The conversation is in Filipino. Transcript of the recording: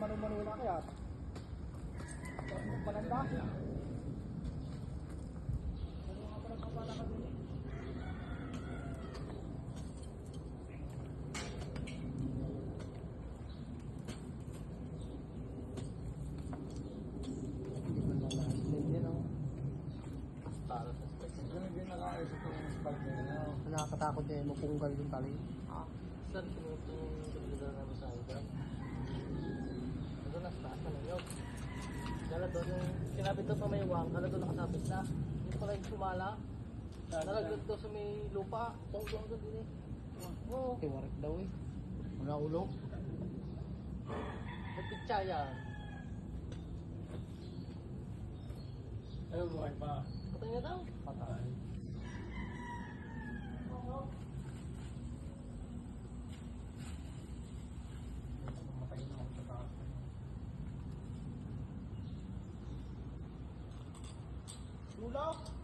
mano-mano na kaya. Palanda. Ano nga pala kapala ka din eh. Para sa specs. Ganun din nakaayos itong spag nila. Nakakatakot eh, mapunggal yung tali. Saan sinutong dagdagan namin sa iba? Ito na, sa taas na ninyo. Dala doon yung sinabit doon pa may wang, dala doon nakasabit na. Yung pala yung sumala. Nalaglag doon sa may lupa. Tungtong doon din eh. Oo. Tiwarik daw eh. Wala ulo. Nagpitsa yan. Ayun, buhay pa. Patay na daw. Patay. Matay na ako sa taas. Ulok!